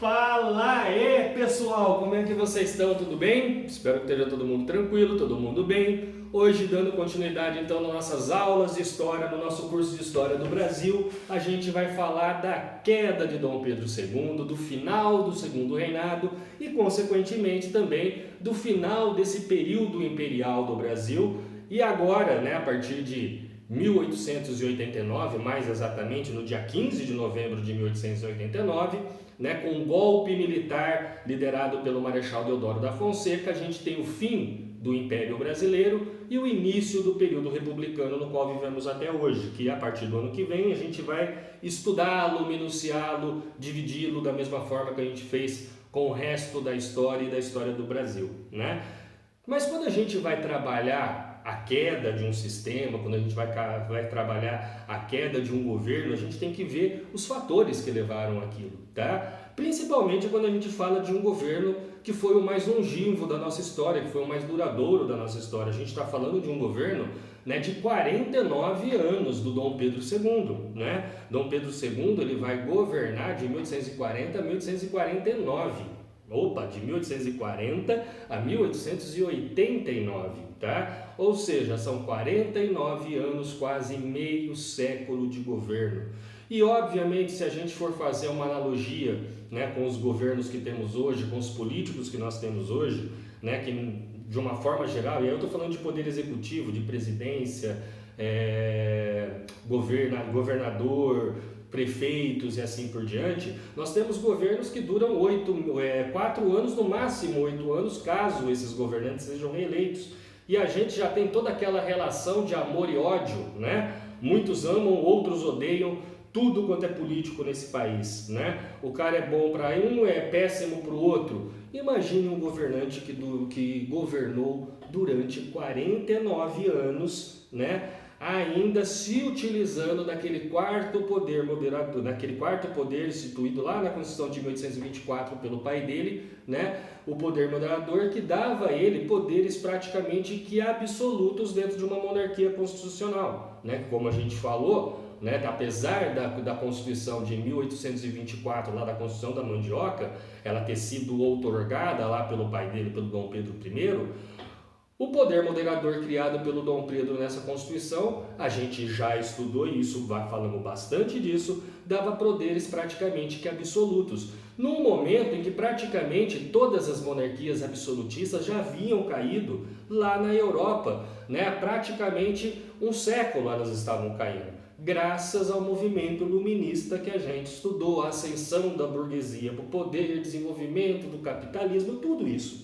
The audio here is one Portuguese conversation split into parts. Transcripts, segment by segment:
Fala aí, pessoal, como é que vocês estão? Tudo bem? Espero que esteja todo mundo tranquilo, todo mundo bem. Hoje, dando continuidade então nas nossas aulas de história, no nosso curso de História do Brasil, a gente vai falar da queda de Dom Pedro II, do final do Segundo Reinado e, consequentemente, também do final desse período imperial do Brasil. E agora, a partir de 1889, mais exatamente no dia 15 de novembro de 1889, com um golpe militar liderado pelo Marechal Deodoro da Fonseca, a gente tem o fim do Império Brasileiro e o início do período republicano no qual vivemos até hoje, que a partir do ano que vem a gente vai estudá-lo, minuciá-lo, dividi-lo da mesma forma que a gente fez com o resto da história e da história do Brasil, Mas quando a gente vai trabalhar a queda de um sistema, quando a gente vai trabalhar a queda de um governo, a gente tem que ver os fatores que levaram aquilo, Principalmente quando a gente fala de um governo que foi o mais longevo da nossa história, que foi o mais duradouro da nossa história. A gente está falando de um governo de 49 anos do Dom Pedro II, Dom Pedro II ele vai governar de 1840 a 1849. De 1840 a 1889, Ou seja, são 49 anos, quase meio século de governo. E, obviamente, se a gente for fazer uma analogia com os governos que temos hoje, com os políticos que nós temos hoje, que de uma forma geral, e aí eu estou falando de poder executivo, de presidência, governador, prefeitos e assim por diante, nós temos governos que duram 4 anos, no máximo 8 anos, caso esses governantes sejam reeleitos. E a gente já tem toda aquela relação de amor e ódio, Muitos amam, outros odeiam, tudo quanto é político nesse país, O cara é bom para um, é péssimo para o outro. Imagine um governante que governou durante 49 anos, ainda se utilizando daquele quarto poder moderador, daquele quarto poder instituído lá na Constituição de 1824 pelo pai dele, o poder moderador que dava a ele poderes praticamente que absolutos dentro de uma monarquia constitucional, Como a gente falou, apesar da Constituição de 1824, lá da Constituição da Mandioca, ela ter sido outorgada lá pelo pai dele, pelo Dom Pedro I, o poder moderador criado pelo Dom Pedro nessa Constituição, a gente já estudou isso, falamos bastante disso, dava poderes praticamente que absolutos. Num momento em que praticamente todas as monarquias absolutistas já haviam caído lá na Europa, praticamente um século elas estavam caindo. Graças ao movimento iluminista que a gente estudou, a ascensão da burguesia para o poder, desenvolvimento do capitalismo, tudo isso,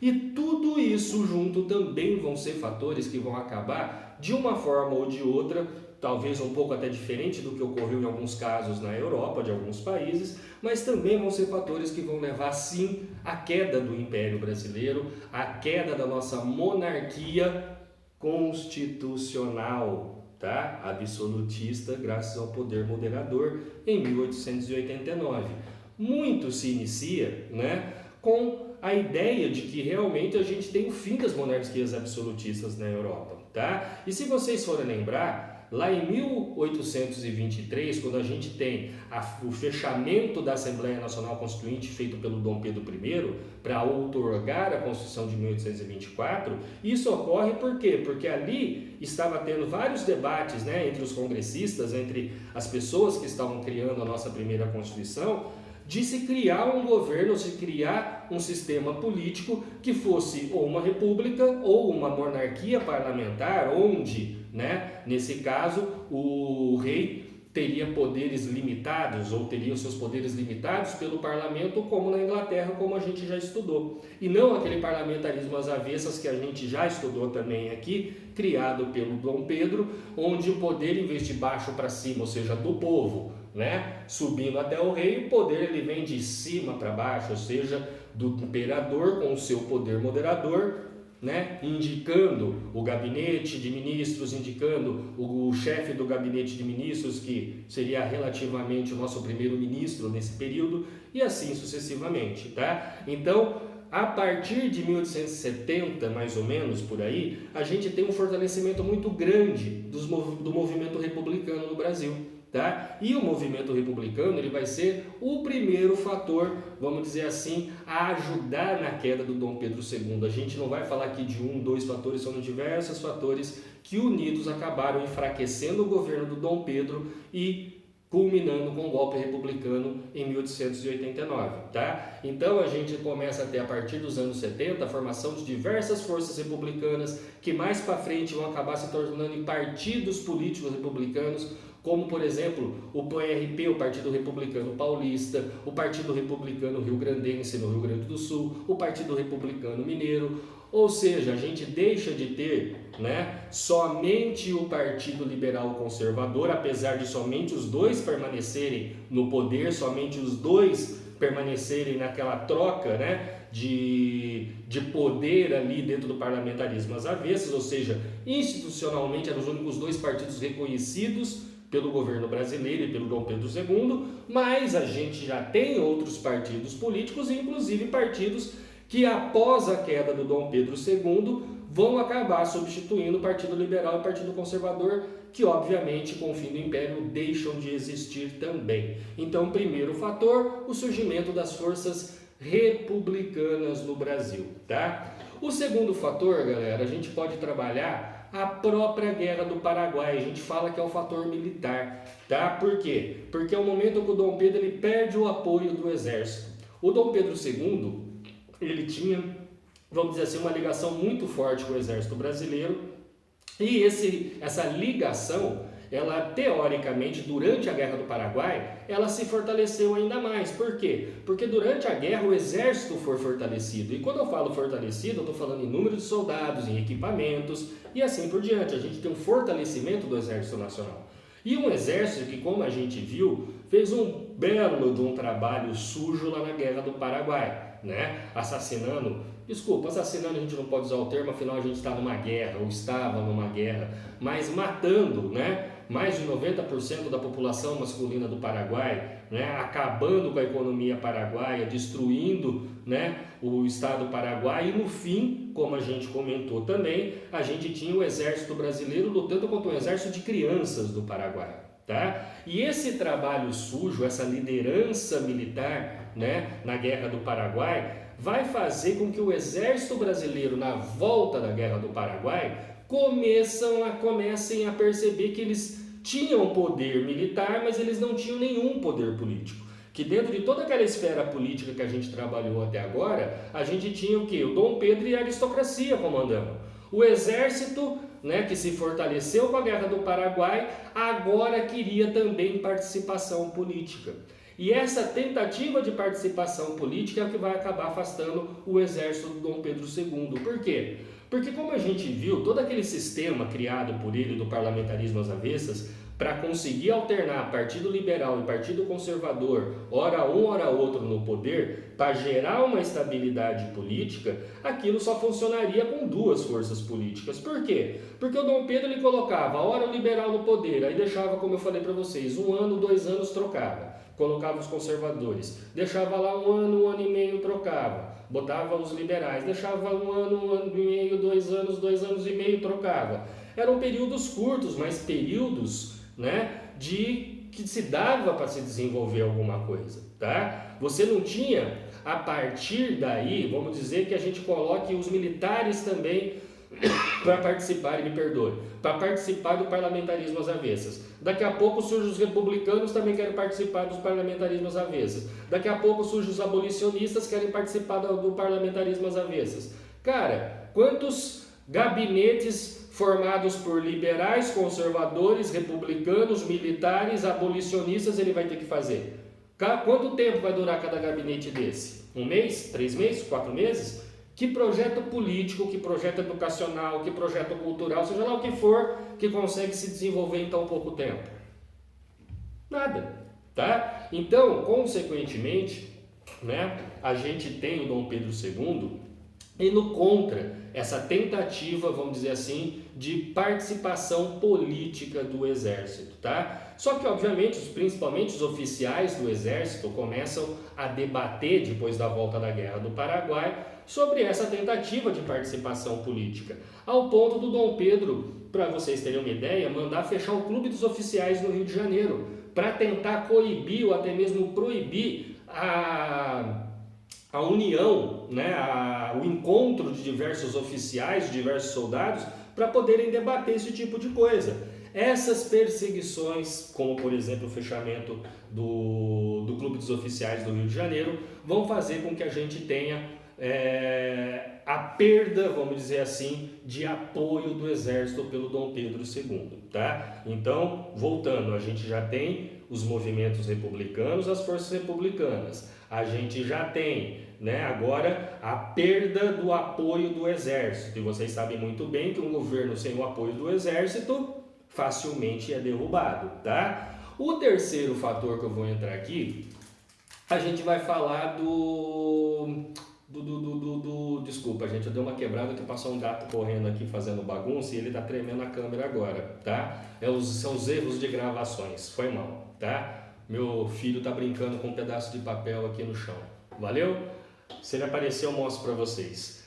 E tudo isso junto também vão ser fatores que vão acabar, de uma forma ou de outra, talvez um pouco até diferente do que ocorreu em alguns casos na Europa, de alguns países, mas também vão ser fatores que vão levar, sim, à queda do Império Brasileiro, à queda da nossa monarquia constitucional, absolutista, graças ao poder moderador, em 1889. Muito se inicia, com a ideia de que realmente a gente tem o fim das monarquias absolutistas na Europa, E se vocês forem lembrar, lá em 1823, quando a gente tem o fechamento da Assembleia Nacional Constituinte feito pelo Dom Pedro I para outorgar a Constituição de 1824, isso ocorre por quê? Porque ali estava tendo vários debates, entre os congressistas, entre as pessoas que estavam criando a nossa primeira Constituição, de se criar um governo, se criar um sistema político que fosse ou uma república ou uma monarquia parlamentar, onde, nesse caso, o rei teria poderes limitados ou teria os seus poderes limitados pelo parlamento, como na Inglaterra, como a gente já estudou. E não aquele parlamentarismo às avessas que a gente já estudou também aqui, criado pelo Dom Pedro, onde o poder, em vez de baixo para cima, ou seja, do povo, subindo até o rei, o poder ele vem de cima para baixo, ou seja, do imperador com o seu poder moderador, indicando o gabinete de ministros, indicando o chefe do gabinete de ministros, que seria relativamente o nosso primeiro-ministro nesse período, e assim sucessivamente, Então, a partir de 1870, mais ou menos, por aí, a gente tem um fortalecimento muito grande do movimento republicano no Brasil, tá? E o movimento republicano ele vai ser o primeiro fator, vamos dizer assim, a ajudar na queda do Dom Pedro II. A gente não vai falar aqui de um, dois fatores, são diversos fatores que unidos acabaram enfraquecendo o governo do Dom Pedro e culminando com o golpe republicano em 1889, tá? Então a gente começa a ter a partir dos anos 70 a formação de diversas forças republicanas que mais para frente vão acabar se tornando em partidos políticos republicanos, como por exemplo o PRP, o Partido Republicano Paulista, o Partido Republicano Rio-Grandense no Rio Grande do Sul, o Partido Republicano Mineiro. Ou seja, a gente deixa de ter, né, somente o Partido Liberal Conservador, apesar de somente os dois permanecerem no poder, somente os dois permanecerem naquela troca, né, de poder ali dentro do parlamentarismo às avessas, ou seja, institucionalmente eram os únicos dois partidos reconhecidos pelo governo brasileiro e pelo Dom Pedro II, mas a gente já tem outros partidos políticos, inclusive partidos que após a queda do Dom Pedro II vão acabar substituindo o Partido Liberal e o Partido Conservador, que obviamente com o fim do Império deixam de existir também. Então, primeiro fator, o surgimento das forças republicanas no Brasil, tá? O segundo fator, galera, a gente pode trabalhar a própria Guerra do Paraguai. A gente fala que é o fator militar, tá? Por quê? Porque é o momento que o Dom Pedro ele perde o apoio do exército. O Dom Pedro II ele tinha, vamos dizer assim, uma ligação muito forte com o exército brasileiro e essa ligação, ela teoricamente, durante a Guerra do Paraguai, ela se fortaleceu ainda mais. Por quê? Porque durante a guerra o exército foi fortalecido. E quando eu falo fortalecido, eu estou falando em número de soldados, em equipamentos e assim por diante. A gente tem um fortalecimento do Exército Nacional. E um exército que, como a gente viu, fez um belo de um trabalho sujo lá na Guerra do Paraguai, né? Assassinando a gente não pode usar o termo, afinal a gente está numa guerra, ou estava numa guerra, mas matando, né? Mais de 90% da população masculina do Paraguai, né? Acabando com a economia paraguaia, destruindo, né? O Estado Paraguai, e no fim, como a gente comentou também, a gente tinha o exército brasileiro lutando contra o exército de crianças do Paraguai. Tá? E esse trabalho sujo, essa liderança militar, né, na Guerra do Paraguai, vai fazer com que o exército brasileiro, na volta da Guerra do Paraguai, comecem a perceber que eles tinham poder militar, mas eles não tinham nenhum poder político. Que dentro de toda aquela esfera política que a gente trabalhou até agora, a gente tinha o quê? O Dom Pedro e a aristocracia comandando. O exército, né, que se fortaleceu com a Guerra do Paraguai, agora queria também participação política. E essa tentativa de participação política é o que vai acabar afastando o exército do Dom Pedro II. Por quê? Porque, como a gente viu, todo aquele sistema criado por ele do parlamentarismo às avessas, para conseguir alternar Partido Liberal e Partido Conservador, ora um, ora outro no poder, para gerar uma estabilidade política, aquilo só funcionaria com duas forças políticas. Por quê? Porque o Dom Pedro ele colocava ora o liberal no poder, aí deixava, como eu falei para vocês, 1 ano, 2 anos, trocava. Colocava os conservadores, deixava lá 1 ano e meio, trocava. Botava os liberais, deixava 1 ano e meio, 2 anos e meio, trocava. Eram períodos curtos, mas períodos, né, de que se dava para se desenvolver alguma coisa, tá? Você não tinha, a partir daí, vamos dizer que a gente coloque os militares também para participarem, para participar do parlamentarismo às avessas. Daqui a pouco surgem os republicanos, também querem participar dos parlamentarismos às avessas. Daqui a pouco surgem os abolicionistas, querem participar do parlamentarismo às avessas. Cara, quantos gabinetes formados por liberais, conservadores, republicanos, militares, abolicionistas ele vai ter que fazer? Quanto tempo vai durar cada gabinete desse? 1 mês? 3 meses? 4 meses? Que projeto político, que projeto educacional, que projeto cultural, seja lá o que for, que consegue se desenvolver em tão pouco tempo? Nada, tá? Então, consequentemente, né, a gente tem o Dom Pedro II indo contra essa tentativa, vamos dizer assim, de participação política do exército, tá? Só que, obviamente, principalmente os oficiais do exército começam a debater, depois da volta da Guerra do Paraguai, sobre essa tentativa de participação política, ao ponto do Dom Pedro, para vocês terem uma ideia, mandar fechar o Clube dos Oficiais no Rio de Janeiro, para tentar coibir ou até mesmo proibir a união, né, o encontro de diversos oficiais, de diversos soldados, para poderem debater esse tipo de coisa. Essas perseguições, como por exemplo o fechamento do Clube dos Oficiais do Rio de Janeiro, vão fazer com que a gente tenha a perda, vamos dizer assim, de apoio do exército pelo Dom Pedro II, tá? Então, voltando, a gente já tem os movimentos republicanos, as forças republicanas, a gente já tem, né, agora a perda do apoio do exército, e vocês sabem muito bem que um governo sem o apoio do exército facilmente é derrubado, tá? O terceiro fator que eu vou entrar aqui, a gente vai falar desculpa, gente, eu dei uma quebrada que passou um gato correndo aqui fazendo bagunça e ele tá tremendo a câmera agora, tá? São os erros de gravações, foi mal, tá? Meu filho tá brincando com um pedaço de papel aqui no chão, valeu? Se ele aparecer eu mostro para vocês.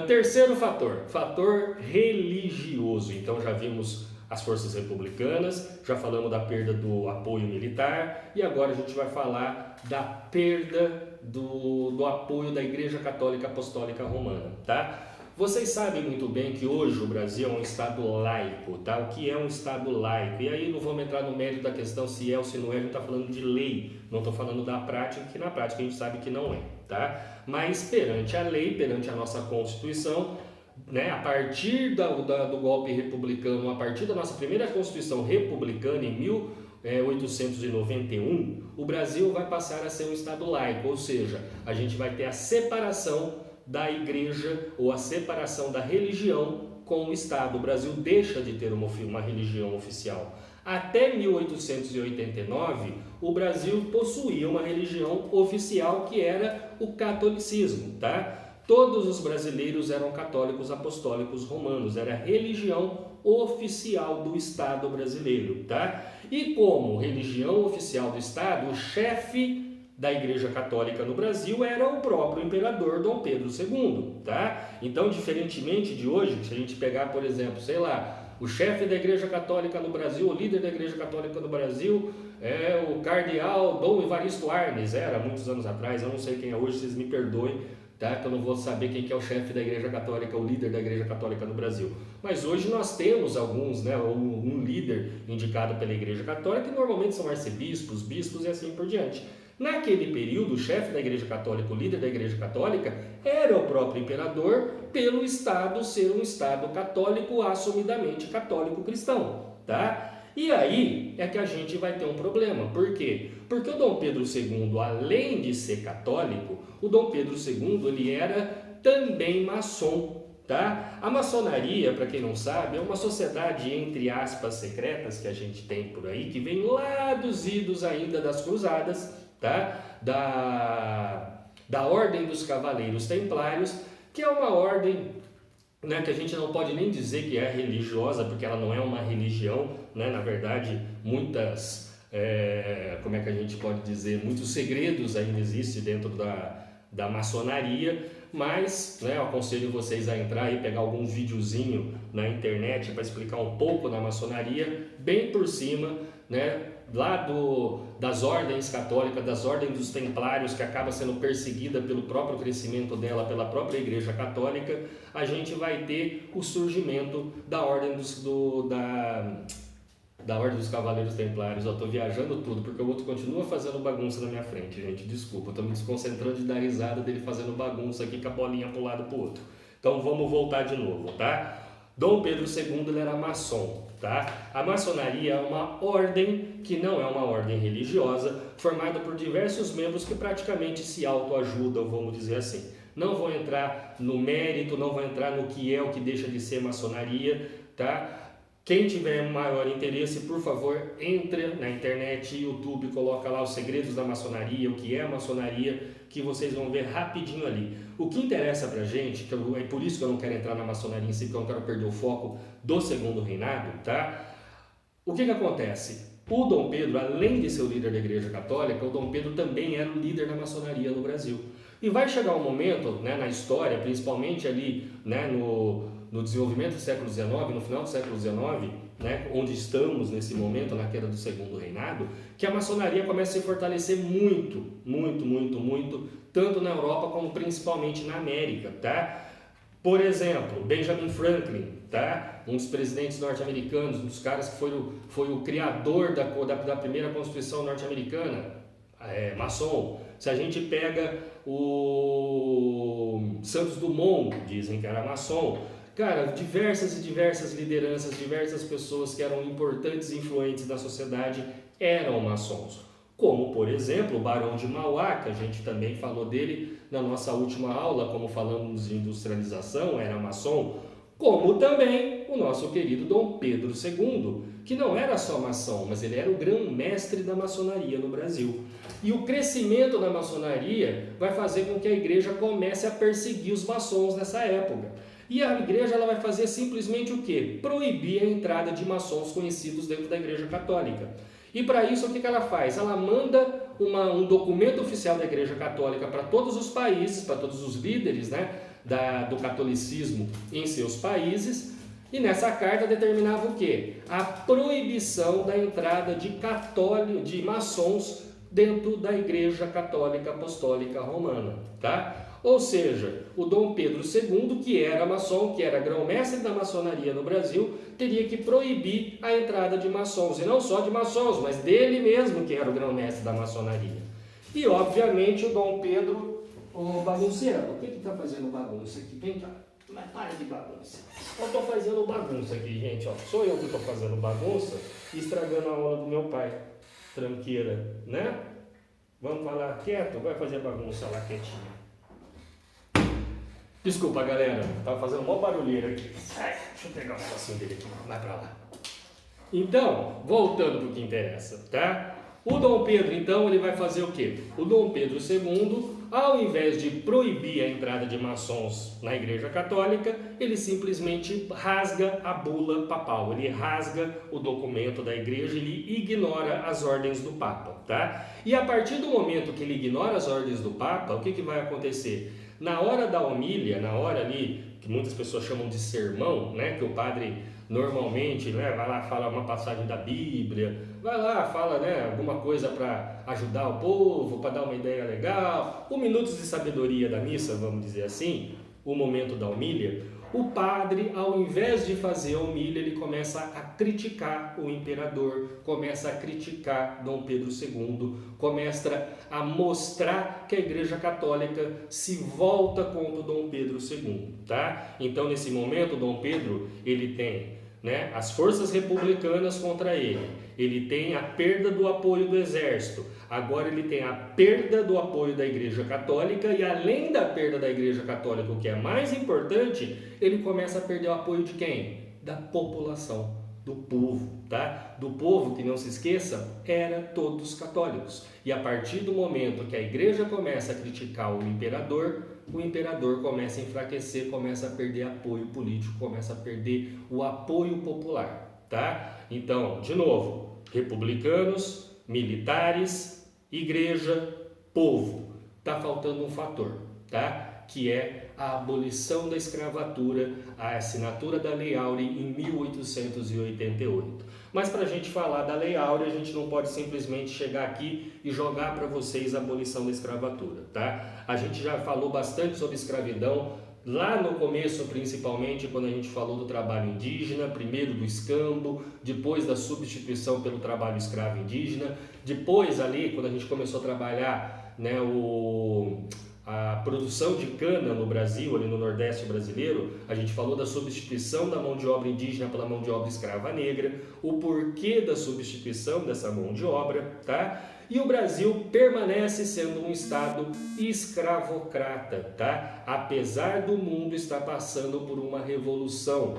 Terceiro fator religioso. Então já vimos as forças republicanas, já falamos da perda do apoio militar e agora a gente vai falar da perda do apoio da Igreja Católica Apostólica Romana, tá? Vocês sabem muito bem que hoje o Brasil é um estado laico, tá? O que é um estado laico? E aí não vamos entrar no mérito da questão se é ou se não é, a gente está falando de lei, não estou falando da prática, que na prática a gente sabe que não é, tá? Mas perante a lei, perante a nossa Constituição, né, a partir do golpe republicano, a partir da nossa primeira Constituição republicana em 1891, o Brasil vai passar a ser um estado laico, ou seja, a gente vai ter a separação da igreja ou a separação da religião com o Estado. O Brasil deixa de ter uma religião oficial. Até 1889, o Brasil possuía uma religião oficial que era o catolicismo, tá? Todos os brasileiros eram católicos apostólicos romanos, era a religião oficial do Estado brasileiro, tá? E como religião oficial do Estado, o chefe da Igreja Católica no Brasil era o próprio imperador Dom Pedro II, tá? Então, diferentemente de hoje, se a gente pegar, por exemplo, sei lá, o chefe da Igreja Católica no Brasil, o líder da Igreja Católica no Brasil é o cardeal Dom Evaristo Arnes, era muitos anos atrás, eu não sei quem é hoje, vocês me perdoem, tá? Que eu não vou saber quem que é o chefe da Igreja Católica, o líder da Igreja Católica no Brasil. Mas hoje nós temos alguns, né, um líder indicado pela Igreja Católica, que normalmente são arcebispos, bispos e assim por diante. Naquele período, o chefe da Igreja Católica, o líder da Igreja Católica, era o próprio imperador, pelo Estado ser um Estado católico, assumidamente católico cristão, tá? E aí é que a gente vai ter um problema. Por quê? Porque o Dom Pedro II, além de ser católico, o Dom Pedro II ele era também maçom, tá? A maçonaria, para quem não sabe, é uma sociedade, entre aspas, secretas que a gente tem por aí, que vem lá dos idos ainda das cruzadas, tá? Da Ordem dos Cavaleiros Templários, que é uma ordem, né, que a gente não pode nem dizer que é religiosa, porque ela não é uma religião, né? Na verdade, como é que a gente pode dizer, muitos segredos ainda existem dentro da maçonaria, mas, né, eu aconselho vocês a entrar e pegar algum videozinho na internet para explicar um pouco da maçonaria, bem por cima, né, lá das ordens católicas, das ordens dos templários, que acaba sendo perseguida pelo próprio crescimento dela, pela própria Igreja Católica, a gente vai ter o surgimento da ordem da Ordem dos Cavaleiros Templários. Eu estou viajando tudo, porque o outro continua fazendo bagunça na minha frente, gente, desculpa, eu estou me desconcentrando de dar risada dele fazendo bagunça aqui com a bolinha para um lado para o outro. Então vamos voltar de novo, tá? Dom Pedro II ele era maçom, tá? A maçonaria é uma ordem que não é uma ordem religiosa, formada por diversos membros que praticamente se autoajudam, vamos dizer assim. Não vou entrar no mérito, não vou entrar no que é o que deixa de ser maçonaria, tá? Quem tiver maior interesse, por favor, entre na internet, YouTube, coloca lá os segredos da maçonaria, o que é a maçonaria, que vocês vão ver rapidinho ali. O que interessa pra gente, é por isso que eu não quero entrar na maçonaria em si, porque eu não quero perder o foco do Segundo Reinado, tá? O que acontece? O Dom Pedro, além de ser o líder da Igreja Católica, o Dom Pedro também era o líder da maçonaria no Brasil. E vai chegar um momento, né, na história, principalmente ali, né, no desenvolvimento do século XIX, no final do século XIX, né, onde estamos nesse momento, na queda do Segundo Reinado, que a maçonaria começa a se fortalecer muito, muito, muito, muito, tanto na Europa como principalmente na América, tá? Por exemplo, Benjamin Franklin, tá? Um dos presidentes norte-americanos, um dos caras que foi o criador da primeira Constituição norte-americana, maçom. Se a gente pega o Santos Dumont, dizem que era maçom. Cara, diversas e diversas lideranças, diversas pessoas que eram importantes e influentes da sociedade eram maçons. Como, por exemplo, o Barão de Mauá, que a gente também falou dele na nossa última aula, como falamos de industrialização, era maçom. Como também o nosso querido Dom Pedro II, que não era só maçom, mas ele era o grão-mestre da maçonaria no Brasil. E o crescimento da maçonaria vai fazer com que a igreja comece a perseguir os maçons nessa época. E a igreja ela vai fazer simplesmente o quê? Proibir a entrada de maçons conhecidos dentro da igreja católica. E para isso, o que ela faz? Ela manda um documento oficial da Igreja Católica para todos os países, para todos os líderes, né, do catolicismo em seus países, e nessa carta determinava o quê? A proibição da entrada de maçons dentro da Igreja Católica Apostólica Romana, tá? Ou seja, o Dom Pedro II, que era maçom, que era grão-mestre da maçonaria no Brasil, teria que proibir a entrada de maçons, e não só de maçons, mas dele mesmo, que era o grão-mestre da maçonaria. E, obviamente, o Dom Pedro, o bagunceiro, o que está fazendo bagunça aqui? Vem cá, mas para de bagunça. Eu estou fazendo bagunça aqui, gente, ó. Sou eu que estou fazendo bagunça e estragando a aula do meu pai. Tranqueira, né? Vamos falar quieto? Vai fazer bagunça lá quietinho. Desculpa, galera, tava fazendo uma barulheira aqui. Ai, deixa eu pegar um negocinho dele aqui, vai pra lá. Então, voltando para o que interessa, tá? O Dom Pedro, então, ele vai fazer o quê? O Dom Pedro II, ao invés de proibir a entrada de maçons na Igreja Católica, ele simplesmente rasga a bula papal, ele rasga o documento da Igreja, ele ignora as ordens do Papa, tá? E a partir do momento que ele ignora as ordens do Papa, o que vai acontecer? Na hora da homília, na hora ali, que muitas pessoas chamam de sermão, né, que o padre normalmente, né, vai lá fala uma passagem da Bíblia, vai lá fala, né, alguma coisa para ajudar o povo, para dar uma ideia legal, o minutos de sabedoria da missa, vamos dizer assim, o momento da homília. O padre, ao invés de fazer a homília, ele começa a criticar o imperador, começa a criticar Dom Pedro II, começa a mostrar que a Igreja Católica se volta contra o Dom Pedro II, tá? Então, nesse momento, Dom Pedro, ele tem, né, as forças republicanas contra ele tem a perda do apoio do exército, agora ele tem a perda do apoio da Igreja Católica e além da perda da Igreja Católica, o que é mais importante, ele começa a perder o apoio de quem? Da população, do povo, tá? Do povo, que não se esqueça, era todos católicos. E a partir do momento que a Igreja começa a criticar o imperador começa a enfraquecer, começa a perder apoio político, começa a perder o apoio popular, tá? Então, de novo, republicanos, militares, igreja, povo. Tá faltando um fator, tá? Que é a abolição da escravatura, a assinatura da Lei Áurea em 1888. Mas para a gente falar da Lei Áurea, a gente não pode simplesmente chegar aqui e jogar para vocês a abolição da escravatura, tá? A gente já falou bastante sobre escravidão, lá no começo, principalmente, quando a gente falou do trabalho indígena, primeiro do escambo, depois da substituição pelo trabalho escravo indígena, depois ali, quando a gente começou a trabalhar, né, a produção de cana no Brasil, ali no Nordeste brasileiro, a gente falou da substituição da mão de obra indígena pela mão de obra escrava negra, o porquê da substituição dessa mão de obra, tá? E o Brasil permanece sendo um estado escravocrata, tá? Apesar do mundo estar passando por uma revolução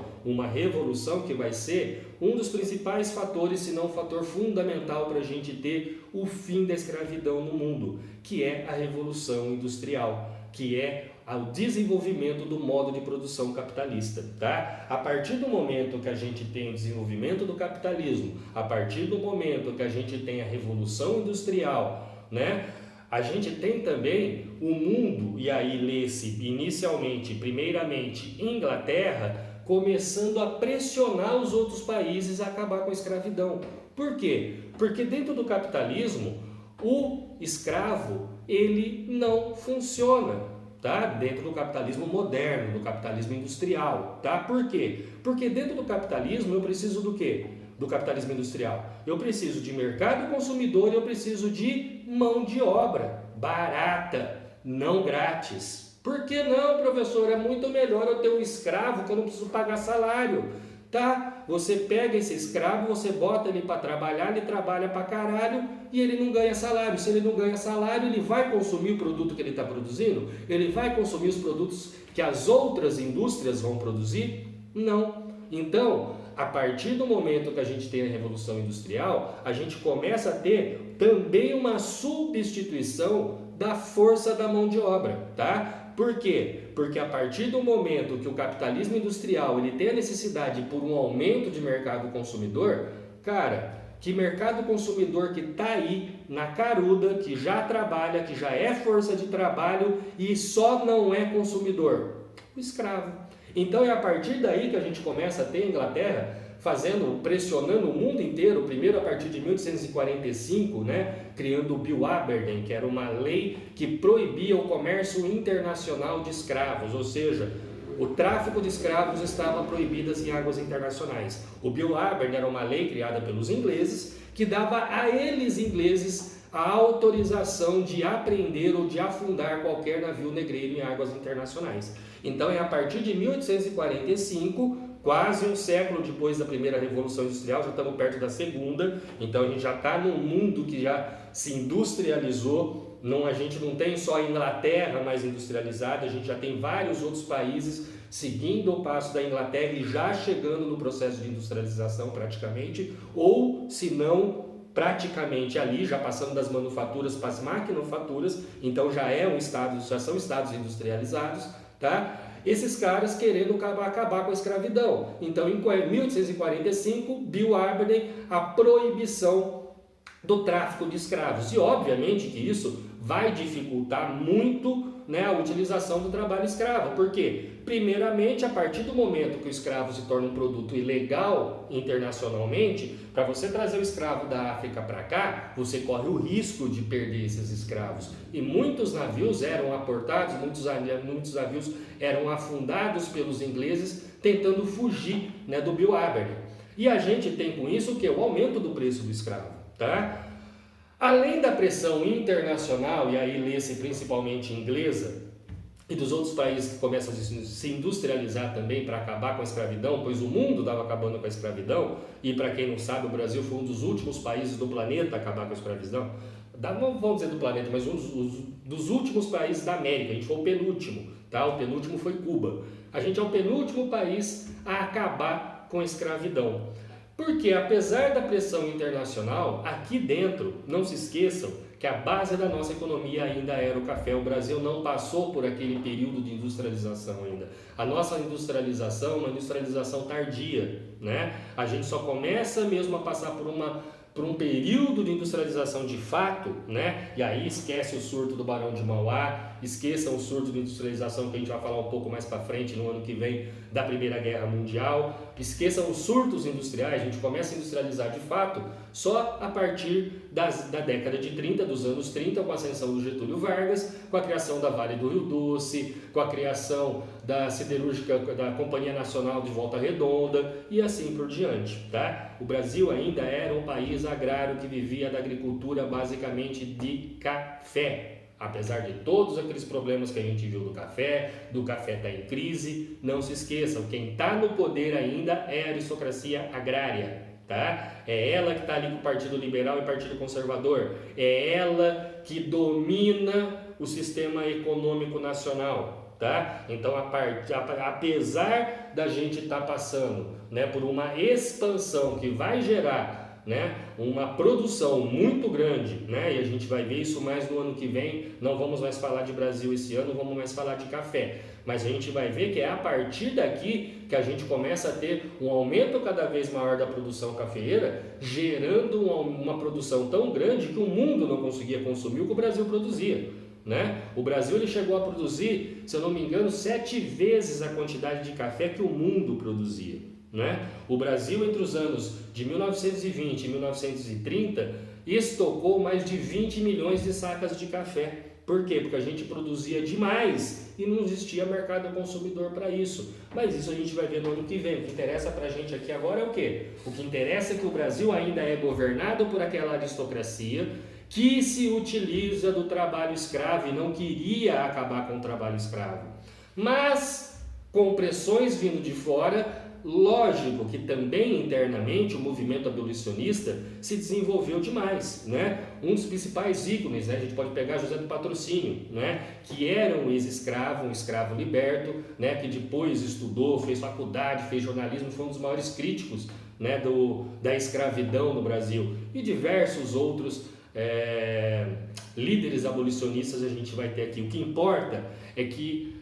que vai ser um dos principais fatores, se não o fator fundamental para a gente ter o fim da escravidão no mundo, que é a Revolução Industrial, que é o desenvolvimento do modo de produção capitalista, tá? A partir do momento que a gente tem o desenvolvimento do capitalismo, a partir do momento que a gente tem a Revolução Industrial, né? A gente tem também o mundo, e aí lê-se inicialmente, primeiramente, Inglaterra, começando a pressionar os outros países a acabar com a escravidão. Por quê? Porque dentro do capitalismo, o escravo, ele não funciona, tá? Dentro do capitalismo moderno, do capitalismo industrial, tá? Por quê? Porque dentro do capitalismo eu preciso do quê? Do capitalismo industrial. Eu preciso de mercado consumidor e eu preciso de mão de obra barata, não grátis. Por que não, professor? É muito melhor eu ter um escravo que eu não preciso pagar salário, tá? Você pega esse escravo, você bota ele para trabalhar, ele trabalha para caralho e ele não ganha salário. Se ele não ganha salário, ele vai consumir o produto que ele está produzindo? Ele vai consumir os produtos que as outras indústrias vão produzir? Não. Então, a partir do momento que a gente tem a Revolução Industrial, a gente começa a ter também uma substituição da força da mão de obra, tá? Por quê? Porque a partir do momento que o capitalismo industrial ele tem a necessidade por um aumento de mercado consumidor, cara, que mercado consumidor que está aí na caruda, que já trabalha, que já é força de trabalho e só não é consumidor? O escravo. Então é a partir daí que a gente começa a ter a Inglaterra pressionando o mundo inteiro, primeiro a partir de 1845, né, criando o Bill Aberdeen, que era uma lei que proibia o comércio internacional de escravos, ou seja, o tráfico de escravos estava proibido em águas internacionais. O Bill Aberdeen era uma lei criada pelos ingleses que dava a eles ingleses a autorização de apreender ou de afundar qualquer navio negreiro em águas internacionais. Então é a partir de 1845, quase um século depois da primeira Revolução Industrial, já estamos perto da segunda, então a gente já está num mundo que já se industrializou, a gente não tem só a Inglaterra mais industrializada, a gente já tem vários outros países seguindo o passo da Inglaterra e já chegando no processo de industrialização praticamente, ou se não praticamente ali, já passando das manufaturas para as maquinofaturas, então já são estados industrializados, tá? Esses caras querendo acabar com a escravidão. Então, em 1845, Bill Aberdeen, a proibição do tráfico de escravos. E, obviamente, que isso vai dificultar muito, né, a utilização do trabalho escravo. Por quê? Primeiramente, a partir do momento que o escravo se torna um produto ilegal internacionalmente, para você trazer o escravo da África para cá, você corre o risco de perder esses escravos. E muitos navios eram aportados, muitos navios eram afundados pelos ingleses tentando fugir, né, do Bill Aberdeen. E a gente tem com isso o que? O aumento do preço do escravo, tá? Além da pressão internacional, e aí lê-se principalmente inglesa, e dos outros países que começam a se industrializar também para acabar com a escravidão, pois o mundo estava acabando com a escravidão, e para quem não sabe, o Brasil foi um dos últimos países do planeta a acabar com a escravidão, não vamos dizer do planeta, mas dos últimos países da América, a gente foi o penúltimo, tá? O penúltimo foi Cuba. A gente é o penúltimo país a acabar com a escravidão. Porque apesar da pressão internacional, aqui dentro, não se esqueçam que a base da nossa economia ainda era o café. O Brasil não passou por aquele período de industrialização ainda. A nossa industrialização é uma industrialização tardia, né? A gente só começa mesmo a passar por um período de industrialização de fato, né? E aí esquece o surto do Barão de Mauá, esqueçam o surto de industrialização que a gente vai falar um pouco mais para frente no ano que vem da Primeira Guerra Mundial, esqueçam os surtos industriais, a gente começa a industrializar de fato só a partir da década de 30, dos anos 30, com a ascensão do Getúlio Vargas, com a criação da Vale do Rio Doce, com a criação da siderúrgica, da Companhia Nacional de Volta Redonda e assim por diante, tá? O Brasil ainda era um país agrário que vivia da agricultura basicamente de café. Apesar de todos aqueles problemas que a gente viu do café está em crise, não se esqueçam, quem está no poder ainda é a aristocracia agrária, tá? É ela que está ali com o Partido Liberal e o Partido Conservador, é ela que domina o sistema econômico nacional, tá? Então, apesar da gente estar passando, né, por uma expansão que vai gerar, né, uma produção muito grande, né, e a gente vai ver isso mais no ano que vem, não vamos mais falar de Brasil esse ano, vamos mais falar de café, mas a gente vai ver que é a partir daqui que a gente começa a ter um aumento cada vez maior da produção cafeeira, gerando uma produção tão grande que o mundo não conseguia consumir o que o Brasil produzia. né? O Brasil ele chegou a produzir, se eu não me engano, 7 vezes a quantidade de café que o mundo produzia, né? O Brasil, entre os anos de 1920 e 1930, estocou mais de 20 milhões de sacas de café. Por quê? Porque a gente produzia demais e não existia mercado consumidor para isso. Mas isso a gente vai ver no ano que vem. O que interessa para a gente aqui agora é o quê? O que interessa é que o Brasil ainda é governado por aquela aristocracia que se utiliza do trabalho escravo e não queria acabar com o trabalho escravo. Mas, com pressões vindo de fora, lógico que também internamente o movimento abolicionista se desenvolveu demais, né? Um dos principais ícones, né? A gente pode pegar José do Patrocínio, né? Que era um ex-escravo, um escravo liberto, né? Que depois estudou, fez faculdade, fez jornalismo, foi um dos maiores críticos, né? Da escravidão no Brasil, e diversos outros líderes abolicionistas a gente vai ter aqui. O que importa é que,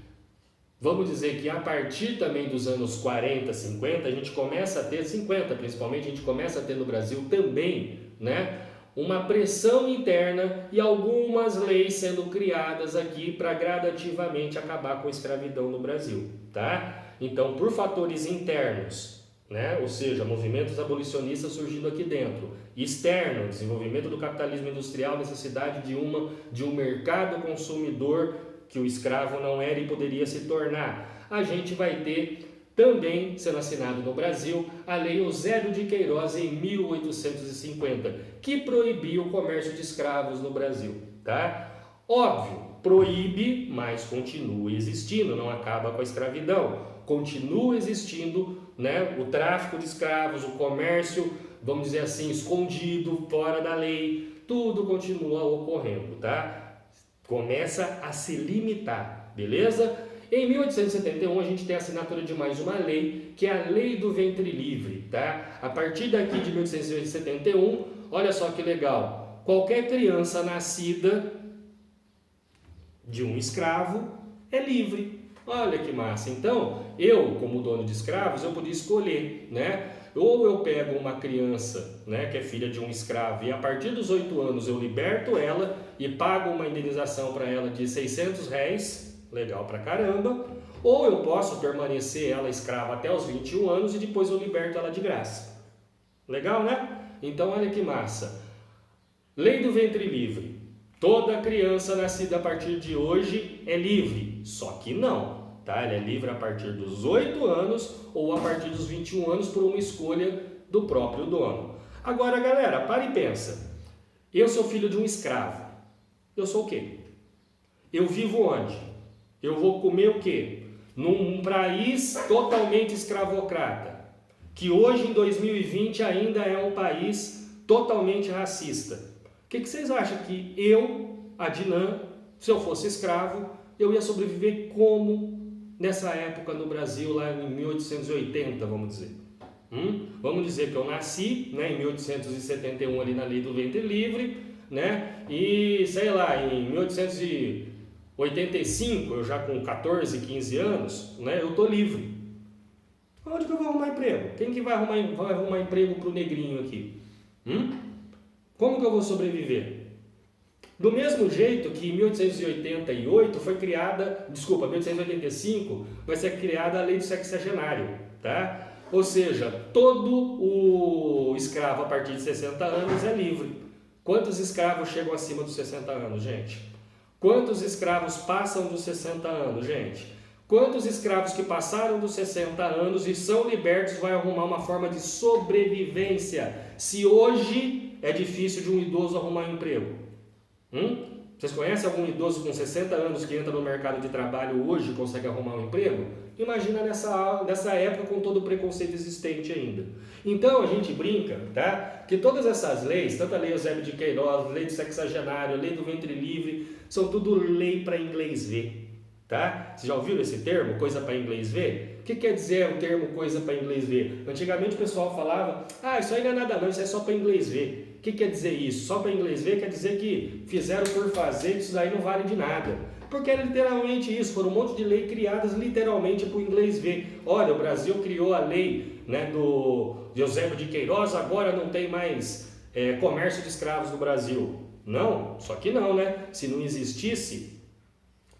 vamos dizer que a partir também dos anos 40, 50, a gente começa a ter, 50 principalmente, a gente começa a ter no Brasil também, né, uma pressão interna e algumas leis sendo criadas aqui para gradativamente acabar com a escravidão no Brasil, tá? Então, por fatores internos, né, ou seja, movimentos abolicionistas surgindo aqui dentro, externo, desenvolvimento do capitalismo industrial, necessidade de um mercado consumidor que o escravo não era e poderia se tornar. A gente vai ter também, sendo assinado no Brasil, a Lei Eusébio de Queiroz em 1850, que proibiu o comércio de escravos no Brasil, tá? Óbvio, proíbe, mas continua existindo, não acaba com a escravidão. Continua existindo, né, o tráfico de escravos, o comércio, vamos dizer assim, escondido, fora da lei, tudo continua ocorrendo, tá? Começa a se limitar, beleza? Em 1871 a gente tem a assinatura de mais uma lei, que é a Lei do Ventre Livre, tá? A partir daqui de 1871, olha só que legal, qualquer criança nascida de um escravo é livre. Olha que massa. Então, eu, como dono de escravos, eu podia escolher, né? Ou eu pego uma criança, né, que é filha de um escravo, e a partir dos 8 anos eu liberto ela e pago uma indenização para ela de R$600, legal pra caramba, ou eu posso permanecer ela escrava até os 21 anos e depois eu liberto ela de graça. Legal, né? Então, olha que massa. Lei do Ventre Livre. Toda criança nascida a partir de hoje é livre, só que não, tá? Ela é livre a partir dos 8 anos ou a partir dos 21 anos por uma escolha do próprio dono. Agora, galera, para e pensa. Eu sou filho de um escravo. Eu sou o quê? Eu vivo onde? Eu vou comer o quê? Num país totalmente escravocrata, que hoje em 2020 ainda é um país totalmente racista. O que vocês acham que eu, Adnan, se eu fosse escravo, eu ia sobreviver como nessa época no Brasil, lá em 1880, vamos dizer? Vamos dizer que eu nasci, né, em 1871 ali na Lei do Ventre Livre, né, e sei lá, em 1885, eu já com 14, 15 anos, né, eu tô livre. Onde que eu vou arrumar emprego? Quem que vai arrumar emprego pro negrinho aqui? Como que eu vou sobreviver? Do mesmo jeito que em 1888 foi criada, 1885 vai ser criada a lei do sexagenário, tá? Ou seja, todo o escravo a partir de 60 anos é livre. Quantos escravos chegam acima dos 60 anos, gente? Quantos escravos passam dos 60 anos, gente? Quantos escravos que passaram dos 60 anos e são libertos vai arrumar uma forma de sobrevivência? Se hoje é difícil de um idoso arrumar um emprego. Vocês conhecem algum idoso com 60 anos que entra no mercado de trabalho hoje e consegue arrumar um emprego? Imagina nessa época com todo o preconceito existente ainda. Então a gente brinca, tá? Que todas essas leis, tanto a Lei Eusébio de Queiroz, a Lei do Sexagenário, a Lei do Ventre Livre, são tudo lei para inglês ver, tá? Vocês já ouviram esse termo, coisa para inglês ver? O que quer dizer o termo coisa para inglês ver? Antigamente o pessoal falava, isso aí não é nada não, isso é só para inglês ver. O que quer dizer isso? Só para inglês ver quer dizer que fizeram por fazer, que isso daí não vale de nada. Porque é literalmente isso, foram um monte de leis criadas literalmente para o inglês ver. Olha, o Brasil criou a lei, né, de Eusébio de Queiroz, agora não tem mais comércio de escravos no Brasil. Não, só que não, né? Se não existisse,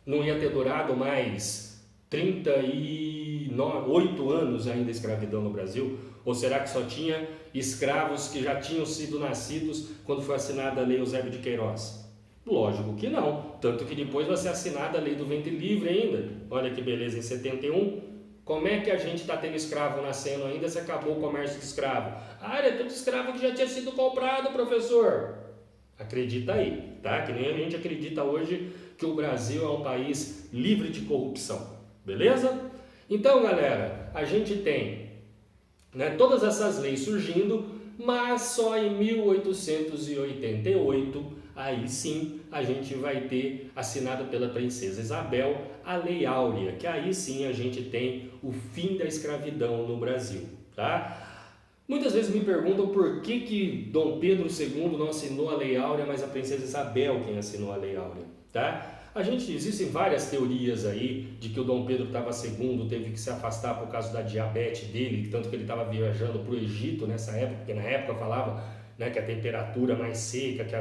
não ia ter durado mais 38 anos ainda a escravidão no Brasil? Ou será que só tinha escravos que já tinham sido nascidos quando foi assinada a Lei Eusébio de Queiroz? Lógico que não, tanto que depois vai ser assinada a Lei do Ventre Livre ainda. Olha que beleza, em 71. Como é que a gente está tendo escravo nascendo ainda se acabou o comércio de escravo? Ah, é tudo escravo que já tinha sido comprado, professor. Acredita aí, tá? Que nem a gente acredita hoje que o Brasil é um país livre de corrupção, beleza? Então, galera, a gente tem, né, todas essas leis surgindo, mas só em 1888, aí sim, a gente vai ter, assinada pela princesa Isabel, a Lei Áurea, que aí sim a gente tem o fim da escravidão no Brasil, tá? Muitas vezes me perguntam por que Dom Pedro II não assinou a Lei Áurea, mas a princesa Isabel quem assinou a Lei Áurea, tá? Existem várias teorias aí de que o Dom Pedro II teve que se afastar por causa da diabetes dele, tanto que ele estava viajando para o Egito nessa época, porque na época falava, né, que a temperatura mais seca, que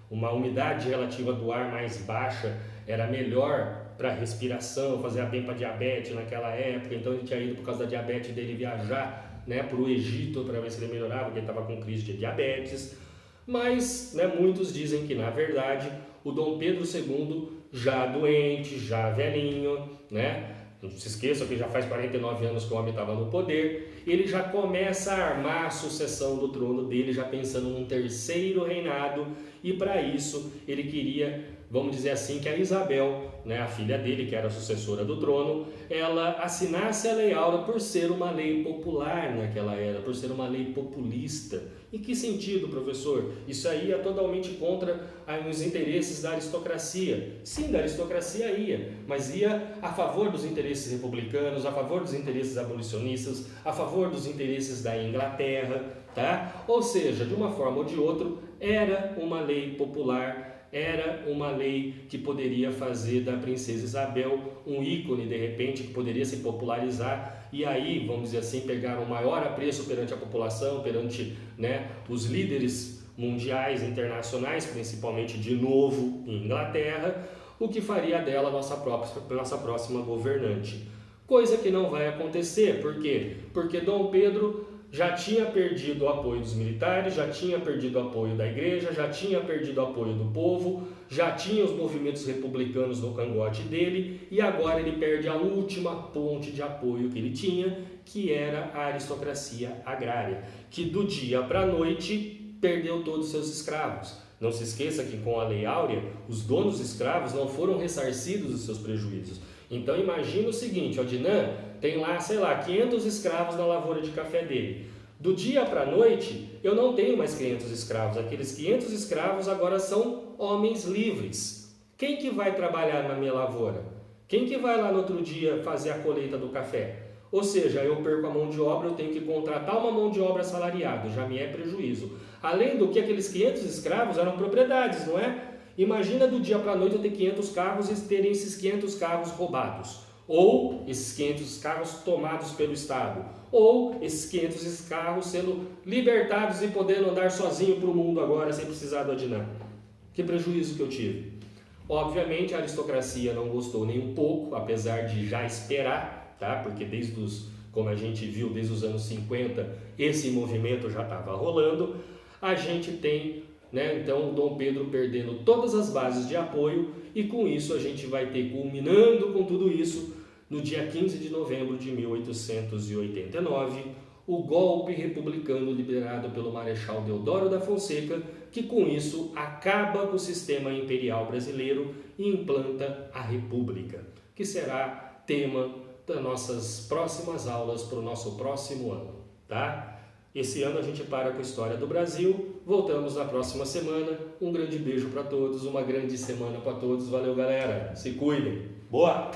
uma umidade relativa do ar mais baixa era melhor para respiração, fazia bem para diabetes naquela época, então ele tinha ido por causa da diabetes dele viajar, né, para o Egito para ver se ele melhorava, porque ele estava com crise de diabetes. Mas, né, muitos dizem que na verdade o Dom Pedro II, já doente, já velhinho, né, não se esqueçam que já faz 49 anos que o homem estava no poder, ele já começa a armar a sucessão do trono dele, já pensando num terceiro reinado, e para isso ele queria, vamos dizer assim, que a Isabel, né, a filha dele, que era a sucessora do trono, ela assinasse a Lei Áurea por ser uma lei popular naquela era, por ser uma lei populista. Em que sentido, professor? Isso aí ia totalmente contra os interesses da aristocracia. Sim, da aristocracia ia, mas ia a favor dos interesses republicanos, a favor dos interesses abolicionistas, a favor dos interesses da Inglaterra, tá? Ou seja, de uma forma ou de outra, era uma lei popular, era uma lei que poderia fazer da princesa Isabel um ícone, de repente, que poderia se popularizar e aí, vamos dizer assim, pegar um maior apreço perante a população, perante, né, os líderes mundiais, internacionais, principalmente de novo em Inglaterra, o que faria dela nossa próxima governante. Coisa que não vai acontecer, por quê? Porque Dom Pedro já tinha perdido o apoio dos militares, já tinha perdido o apoio da igreja, já tinha perdido o apoio do povo, já tinha os movimentos republicanos no cangote dele e agora ele perde a última ponte de apoio que ele tinha, que era a aristocracia agrária, que do dia para a noite perdeu todos os seus escravos. Não se esqueça que com a Lei Áurea, os donos escravos não foram ressarcidos dos seus prejuízos. Então imagina o seguinte, o Dinan tem lá, 500 escravos na lavoura de café dele. Do dia para a noite, eu não tenho mais 500 escravos. Aqueles 500 escravos agora são homens livres. Quem que vai trabalhar na minha lavoura? Quem que vai lá no outro dia fazer a colheita do café? Ou seja, eu perco a mão de obra, eu tenho que contratar uma mão de obra assalariada, já me é prejuízo. Além do que aqueles 500 escravos eram propriedades, não é? Imagina do dia para a noite eu ter 500 carros e terem esses 500 carros roubados. Ou esses 500 carros tomados pelo Estado. Ou esses 500 carros sendo libertados e podendo andar sozinho para o mundo agora sem precisar do Adnan. Que prejuízo que eu tive. Obviamente a aristocracia não gostou nem um pouco, apesar de já esperar, tá? Porque como a gente viu, desde os anos 50, esse movimento já estava rolando. A gente tem, né, então o Dom Pedro perdendo todas as bases de apoio e com isso a gente vai ter, culminando com tudo isso, no dia 15 de novembro de 1889, o golpe republicano liderado pelo Marechal Deodoro da Fonseca, que com isso acaba com o sistema imperial brasileiro e implanta a República, que será tema das nossas próximas aulas para o nosso próximo ano, tá? Esse ano a gente para com a história do Brasil, voltamos na próxima semana. Um grande beijo para todos, uma grande semana para todos. Valeu, galera. Se cuidem. Boa!